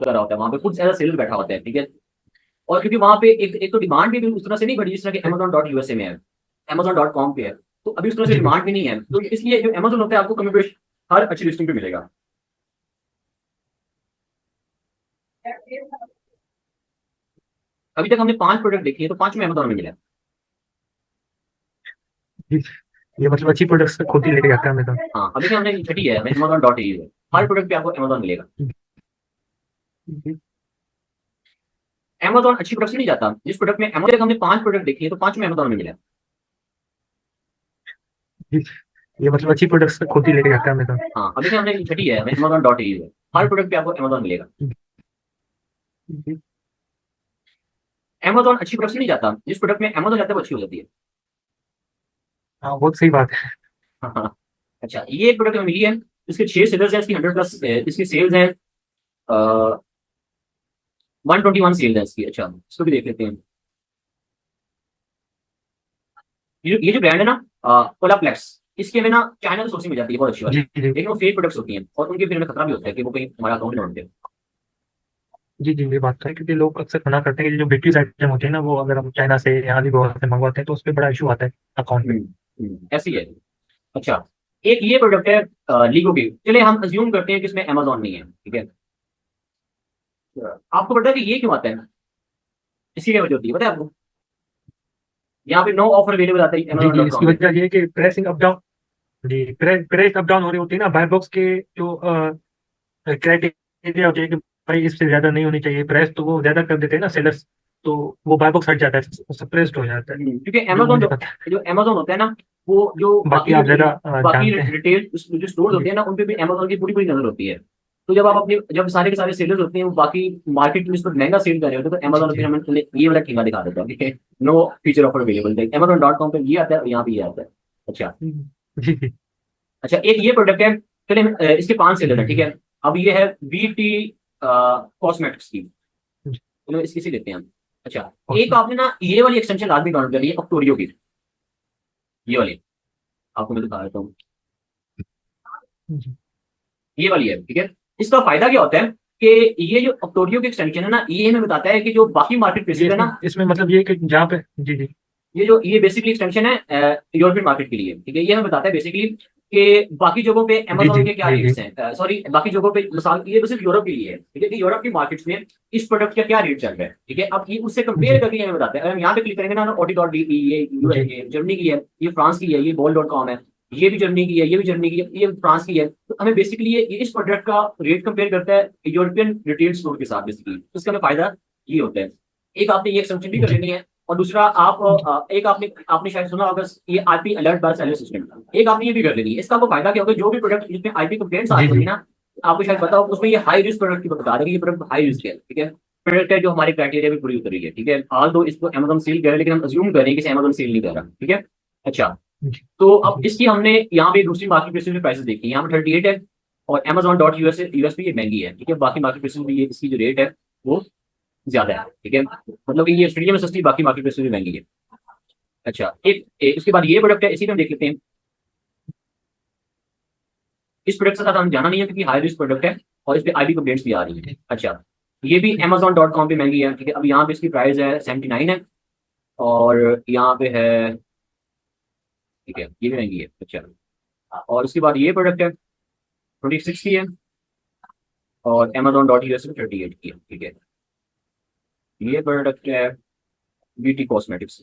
कर रहा होता है, वहां पे खुद एज सेलर बैठा होता है, ठीक है। और क्योंकि वहां पे एक तो डिमांड भी उस तरह से नहीं बढ़ी जिस तरह की अमेजोन डॉट यूएसए में है, अमेजोन डॉट कॉम पे है। तो अभी उस तरह से जी जी डिमांड भी नहीं है, तो इसलिए जो अमेजोन होता है आपको कमी बेश हर अच्छी लिस्टिंग पे मिलेगा। अभी तक हमने 5 प्रोडक्ट देखे हैं, तो 5 में अमेजोन में मिला है। जी। ये मतलब अच्छी प्रोडक्ट्स खुद ही लेके जाता है अमेजोन। हाँ, अभी हमने छठी है अमेजोन डॉट ए है, हर प्रोडक्ट पे आपको अमेजोन मिलेगा। जी अमेजोन अच्छी प्रोडक्ट से नहीं जाता, जिस प्रोडक्ट में अमेजोन हमने 5 प्रोडक्ट देखे हैं, तो 5 में अमेजोन में मिला है। जी। ये मतलब अच्छी प्रोडक्ट्स खुद ही लेके जाता है अमेजोन। हाँ, अभी हमने छठी है अमेजोन डॉट ए है, हर प्रोडक्ट पे आपको अमेजोन मिलेगा। जी। अमेजोन अच्छी प्रोडक्ट से नहीं जाता, जिस प्रोडक्ट में अमेजोन जाता है वो अच्छी हो जाती है। हाँ बहुत सही बात है। हाँ हाँ। अच्छा, ये एक प्रोडक्ट हमें मिली है, इसके 6 सेलर्स हैं, इसकी 100+ इसकी सेल्स हैं, 121 सेल्स है इसकी। अच्छा, इसको भी देख लेते हैं। ये जो ब्रांड है ना, कोलाप्लेक्स, इसके हमें ना चाइना से सोर्सिंग मिल जाती है बहुत अच्छी वाली, जी जी लेकिन वो फेक प्रोडक्ट्स होती हैं और उनके फिर हमें खतरा भी होता है कि वो कहीं हमारा अकाउंट में उड़ते हैं। जी जी, ये बात तो है क्योंकि लोग अक्सर मना करते हैं कि जो ब्रिटिश आइटम होते हैं ना, वो अगर हम चाइना से यहाँ भी बहुत से मंगवाते हैं तो उस पर बड़ा इशू आता है अकाउंट पे। ऐसी है। अच्छा, एक ये प्रोडक्ट है लीगो की, चलिए हम अज्यूम करते हैं कि इसमें अमेजोन नहीं है, ठीक है। आपको पता है कि ये क्यों आता है, इसकी क्या वजह होती है पता है आपको? यहाँ पे नो ऑफर अवेलेबल आता है जी अमेजोन जी, डॉट इसकी कॉम में। वजह ये है कि प्रेसिंग अप डाउन। जी, प्रेस अप डाउन हो रही होती है ना बाय बॉक्स के जो क्राइटेरिया होते हैं कि भाई इससे ज्यादा नहीं होनी चाहिए प्रेस, तो वो ज्यादा कर देते हैं ना सेलर्स। तो वो बाय बॉक्स हट जाता है, सप्रेस्ड हो जाता है। क्योंकि जो अमेजोन मुझे जो पता है। जो अमेजोन होता है ना, वो जो बाकी आप ज्यादा बाकी जानते हैं। रिटेल जो स्टोर जी होते हैं ना, उन पे भी अमेजोन की पूरी पूरी नजर होती है। तो जब आप अपने जब सारे के सारे सेलर्स होते हैं वो बाकी मार्केट में इस पर महंगा सेल कर रहे होते हैं, तो जी अमेजोन फिर जी हमें ये वाला ठेंगा दिखा देता है, ठीक है। No feature offer available, Amazon dot com पे ये आता है और यहाँ पे ये आता है। अच्छा। जी जी अच्छा, एक ये प्रोडक्ट है, चलिए इसके 5 सेलर जी हैं, ठीक जी है। अब ये है वीटी कॉस्मेटिक्स की, जी। चलो इसकी से लेते हैं हम। अच्छा, एक awesome। आपने ना ये वाली एक्सटेंशन लाजमी डाउनलोड करनी है ऑक्टोरियो की, ये वाली आपको मैं दिखा देता हूँ। जी ये वाली है, ठीक है। इसका फायदा क्या होता है कि ये जो ऑक्टोरियो की एक्सटेंशन है ना, ये हमें बताता है कि जो बाकी मार्केट ये प्लेसेस है इसमें ना, इसमें मतलब ये है कि जहाँ पे जी जी ये बेसिकली एक्सटेंशन है यूरोपियन मार्केट के लिए, ठीक है। ये हमें बताता है बेसिकली कि बाकी जगहों पे जी अमेजोन जी के क्या जी जी रेट्स हैं, सॉरी बाकी जगहों पे, मिसाल ये सिर्फ यूरोप के लिए है, ठीक है, कि यूरोप की मार्केट्स में इस प्रोडक्ट का क्या रेट चल रहा है, ठीक है। अब ये उससे कंपेयर जी करके ये हमें बताता है। अगर हम यहाँ पे क्लिक करेंगे ना, ऑडी डॉट डी, जी ये जर्मनी की है, ये फ्रांस की है, ये बॉल डॉट कॉम है, ये भी जर्मनी की है, ये भी जर्मनी की है, ये फ्रांस की है। तो हमें बेसिकली ये इस प्रोडक्ट का रेट कंपेयर करता है यूरोपियन रिटेल स्टोर के साथ बेसिकली, तो इसका हमें फायदा ये होता है। एक आपने ये एक्सटेंशन भी कर जी लेनी है, और दूसरा आप एक आपने आपने शायद सुना होगा ये आईपी अलर्ट बार सेलर सिस्टम, एक आपने ये भी कर लेनी है। इसका आपको फायदा क्या होगा, जो भी प्रोडक्ट जिसमें आईपी कंप्लेंट्स आ जी रही होगी जी ना, आपको शायद पता होगा उसमें ये हाई रिस्क प्रोडक्ट की बता देगा, ये प्रोडक्ट हाई रिस्क है, ठीक है। प्रोडक्ट है जो हमारी क्राइटेरिया भी पूरी उतरी है, ठीक है। हाल तो इसको अमेजोन सील कर रहा है, लेकिन हम अज्यूम करें कि अमेजोन सील नहीं कर रहा, ठीक है। अच्छा, जी तो अब जी इसकी हमने यहाँ पे दूसरी मार्केट प्लेसेस में प्राइसेस देखी, यहाँ पे 38 है, और अमेजोन डॉट यूएस पे ये महंगी है, ठीक है। बाकी मार्केट प्लेसेस में ये इसकी जो रेट है वो ज्यादा है, ठीक है। मतलब कि ये ऑस्ट्रेलिया में सस्ती, बाकी मार्केट प्लेसेस में महंगी है। अच्छा, उसके बाद ये प्रोडक्ट है, इसी में हम देख लेते हैं। इस प्रोडक्ट के साथ हम जाना नहीं है क्योंकि हाई रिस्क प्रोडक्ट है, और इस पे आईबी कंप्लेंट्स भी आ रही है। जी अच्छा, ये भी अमेजोन डॉट कॉम पे महंगी है, ठीक है। अब यहाँ पे इसकी प्राइस है 79 है, और यहाँ पे है, ठीक है, ये भी महंगी है। अच्छा, और उसके बाद ये प्रोडक्ट है 26 की है, और अमेजोन डॉट यूएस में 38 की है, ठीक है। ये प्रोडक्ट है ब्यूटी कॉस्मेटिक्स,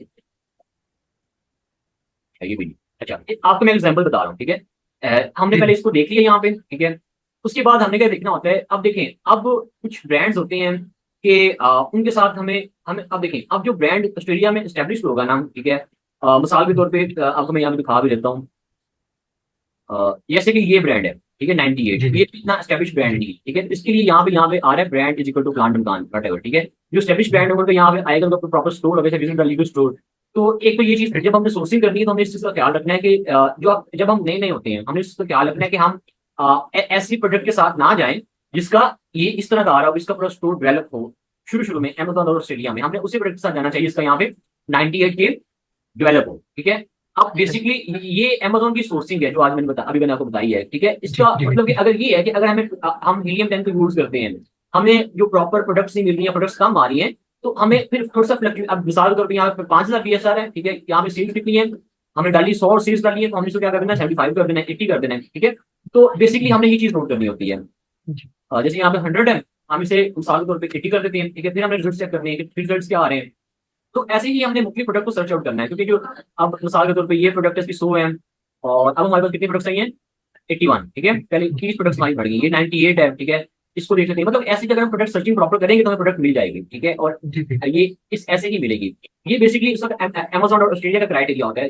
ये भी नहीं। अच्छा, आपको मैं एग्जांपल बता रहा हूँ, ठीक है। हमने जी पहले जी इसको देख लिया यहाँ पे, ठीक है। उसके बाद हमने क्या देखना होता है, अब देखें, अब कुछ ब्रांड्स होते हैं कि उनके साथ हमें हमें अब देखें, अब जो ब्रांड ऑस्ट्रेलिया में स्टैब्लिश होगा ना, ठीक है। मिसाल के तौर पे आपको मैं यहाँ पे दिखा भी देता हूँ। जैसे कि ये ब्रांड है, ठीक है, 98, जी ये इतना स्टैब्लिश ब्रांड नहीं है, ठीक है। इसके लिए यहाँ पे आ रहा है brand is equal to plant दुकान वटेवर, ठीक है। जो स्टैब्लिश जी ब्रांड होगा तो यहाँ पे आएगा, तो प्रॉपर स्टोर होगा, जैसे लीगल स्टोर। तो एक तो ये चीज जब हमने सोर्सिंग करनी है, तो हमें इस चीज का ख्याल रखना है कि जब हम नए नए होते हैं, हमें इस चीज का ख्याल रखना है कि हम ऐसी प्रोडक्ट के साथ ना जाएं जिसका ये इस तरह का आ रहा हो, इसका पूरा स्टोर डेवलप हो। शुरू शुरू में अमेजोन और ऑस्ट्रेलिया में हमने उसी प्रोडक्ट के साथ जाना चाहिए इसका यहाँ पे 98 के डेवलप हो, ठीक है। अब बेसिकली ये अमेजोन की सोर्सिंग है जो आज मैंने आपको बताई है, ठीक है। जी इसका जी मतलब कि जी अगर ये है कि अगर हम हीलियम 10 को यूज करते हैं, हमें जो प्रॉपर प्रोडक्ट्स नहीं मिल रही है, प्रोडक्ट्स कम आ रही हैं, तो हमें फिर थोड़ा सा फ्लक्चुएट, अब मिसाल के तौर पर यहाँ पे 5,000 PSR है, ठीक है, यहाँ पे सेल्स कितनी है, हमने डाली 100 सेल्स डाली है, तो हमने इसको क्या कर देना है, 75 कर देना है, 80 कर देना है, ठीक है। तो बेसिकली हमने ये चीज नोट करनी होती है। जी जैसे यहाँ पे 100 है, हम इसे मिसाल के तौर पर 80 कर देते हैं, ठीक है, फिर हमने रिजल्ट चेक करने हैं कि रिजल्ट क्या आ रहे हैं। तो ऐसे ही हमने मुख्य प्रोडक्ट को सर्च आउट करना है, क्योंकि जो अब मिसाल के तौर पे ये प्रोडक्ट है, इसकी 100 है, और अब हमारे पास कितने प्रोडक्ट्स आई हैं, 81, ठीक है, पहले 30 प्रोडक्ट्स हमारी बढ़ गई, ये 98 है, ठीक है, इसको देख लेते हैं। मतलब ऐसी जगह हम प्रोडक्ट सर्चिंग प्रॉपर करेंगे तो हमें प्रोडक्ट मिल जाएगी, ठीक है, और जी जी ये इस ऐसे ही मिलेगी। ये बेसिकली इस वक्त अमेजोन और ऑस्ट्रेलिया का क्राइटेरिया होता है।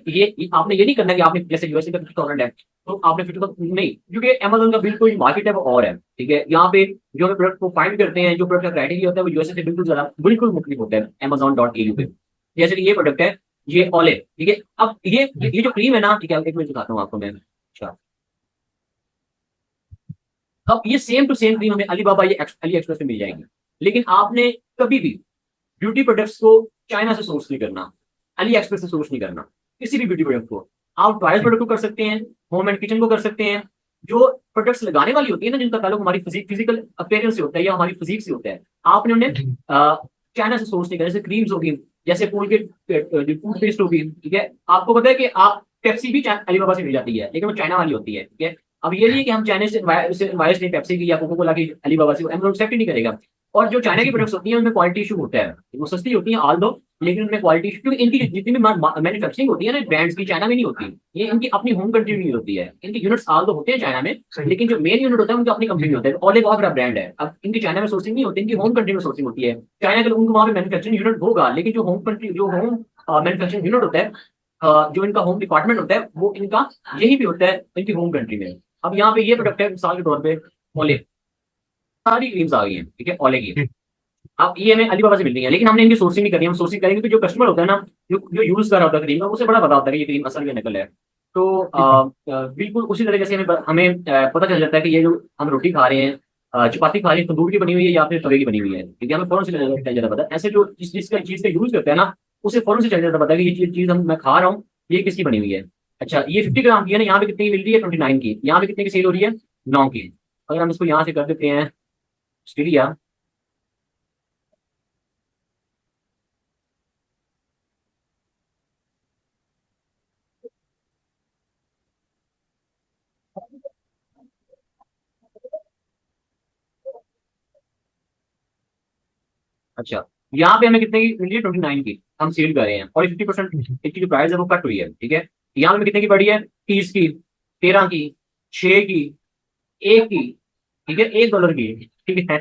आपने ये नहीं करना कि आपने जैसे यूएसए का 50,000 है तो आपने 50,000 नहीं, क्योंकि अमेजोन का बिल्कुल मार्केट है वो और है, ठीक है। यहाँ पे जो हमें प्रोडक्ट को फाइंड करते हैं, जो प्रोडक्ट का क्राइटेरिया होता है वो यूएसए से बिल्कुल ज्यादा बिल्कुल मुख्तलिफ होता है amazon.au पे। जैसे कि ये प्रोडक्ट है, ये ओले, ठीक है। अब जी ये जो क्रीम है ना, ठीक है, एक मिनट दिखाता हूँ आपको मैं। अच्छा, अब ये सेम टू सेम क्रीम हमें अलीबाबा ये अली एक्सप्रेस में मिल जाएगी, लेकिन आपने कभी भी ब्यूटी प्रोडक्ट्स को चाइना से सोर्स नहीं करना, अली एक्सप्रेस से सोर्स नहीं करना, किसी भी ब्यूटी प्रोडक्ट को। आप ट्रायल जी प्रोडक्ट को कर सकते हैं, होम एंड किचन को कर सकते हैं। जो प्रोडक्ट्स लगाने वाली होती है ना, जिनका ताल्लुक हमारी फिजिकल अपीयरेंस से होता है या हमारी फिजिक से होता है, आपने उन्हें जी चाइना से सोर्स नहीं करना। जैसे क्रीम्स होगी, जैसे कोलगेट टूथपेस्ट होगी, ठीक है, आपको पता है कि आप पेप्सी भी अलीबाबा से मिल जाती है, लेकिन वो चाइना वाली होती है, ठीक है। अब ये नहीं है कि हम चाइना से वायरस नहीं, पेप्सी की या कोको कोला की अलीबाबा से, अमेज़न एक्सेप्ट ही नहीं करेगा। और जो चाइना की जी प्रोडक्ट्स होती हैं उनमें क्वालिटी इशू होता है, वो सस्ती होती हैं ऑल दो, लेकिन उनमें क्वालिटी इशू, क्योंकि इनकी जितनी भी मैन्युफैक्चरिंग होती है ना ब्रांड्स की, चाइना में नहीं होती। ये इनकी अपनी होम कंट्री में होती है। इनके यूनिट्स ऑल दो होते हैं चाइना में, सही लेकिन जो मेन यूनिट होता है उनकी अपनी कंपनी जी में होता है। ओले बहुत बड़ा ब्रांड है, अब इनकी चाइना में सोर्सिंग नहीं होती, इनकी होम कंट्री में सोर्सिंग होती है। चाइना के उनको वहाँ पे मैन्युफैक्चरिंग यूनिट होगा, लेकिन जो होम कंट्री, जो होम मैन्युफैक्चरिंग यूनिट होता है, जो इनका होम डिपार्टमेंट होता है, वो इनका यही भी होता है इनकी होम कंट्री में। अब यहाँ पे ये प्रोडक्ट है मिसाल के तौर पे ओले, सारी क्रीम्स आ गई हैं, ठीक है, ओले की। जी अब ये हमें अलीबाबा से मिल रही है, लेकिन हमने इनकी सोर्सिंग नहीं करनी। हम सोर्सिंग करेंगे तो जो कस्टमर होता है ना, जो यूज कर रहा होता है क्रीम का, उसे बड़ा पता होता है कि ये क्रीम असल या नकल है। तो जी जी बिल्कुल उसी तरीके से हमें पता चल जाता है कि ये जो हम रोटी खा रहे हैं, चपाती खा रहे हैं, तंदूर की बनी हुई है या फिर तवे की बनी हुई है, ठीक है, हमें फौरन से चल जाता पता है। ऐसे जो जिस चीज का यूज करते हैं ना, उसे फौरन से चल जाता पता है कि ये चीज हम मैं खा रहा हूँ, ये किसकी बनी हुई है। अच्छा, ये 50 ग्राम की है ना, यहाँ पे कितने की मिल रही है, 29 की, यहाँ पे कितने की सेल हो रही है, 9 की। अगर हम इसको यहाँ से कर देते हैं ऑस्ट्रेलिया, अच्छा, यहाँ पे हमें कितने की मिली है, 29 की हम सेल कर रहे हैं, और 50% जी इसकी जो प्राइस है वो कट हुई है, ठीक है। यहाँ पे कितने की पड़ी है, 30 की, 13 की, 6 की, 1 की, ठीक है, $1 की, ठीक है।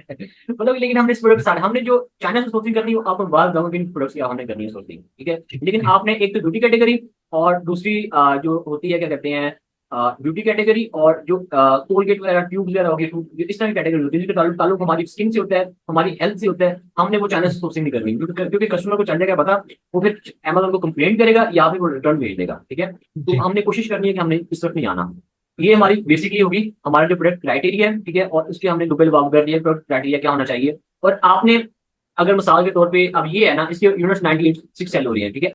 मतलब लेकिन हमने इस प्रोडक्ट सारे, हमने जो चाइना से सोर्सिंग करनी है, आपको बात बताऊंगा कि इन प्रोडक्ट्स की हमने करनी है सोर्सिंग, ठीक है। जी लेकिन जी आपने एक तो ब्यूटी कैटेगरी, और दूसरी जो होती है क्या कहते हैं, ब्यूटी कैटेगरी, और जो कोलगेट वगैरह ट्यूब वगैरह हो गई, इस तरह की कैटेगरी होती है जिसके ताल्लुक ताल्लुक हमारी स्किन से होता है, हमारी हेल्थ से होता है। हमने वो चाइना से सोर्सिंग नहीं करनी, क्योंकि कस्टमर को चल जाएगा पता, वो फिर अमेजोन को कंप्लेंट करेगा या फिर वो रिटर्न भेज देगा, ठीक है। तो जी हमने कोशिश करनी है कि हमने इस तरफ नहीं आना। ये हमारी बेसिकली होगी हमारा जो प्रोडक्ट क्राइटेरिया है, ठीक है, और उसके हमने डुबल बाग कर दिया प्रोडक्ट क्राइटेरिया क्या होना चाहिए। और आपने अगर मिसाल के तौर पे अब ये है ना, इसके यूनिट्स 96 सेल हो रही है, ठीक है।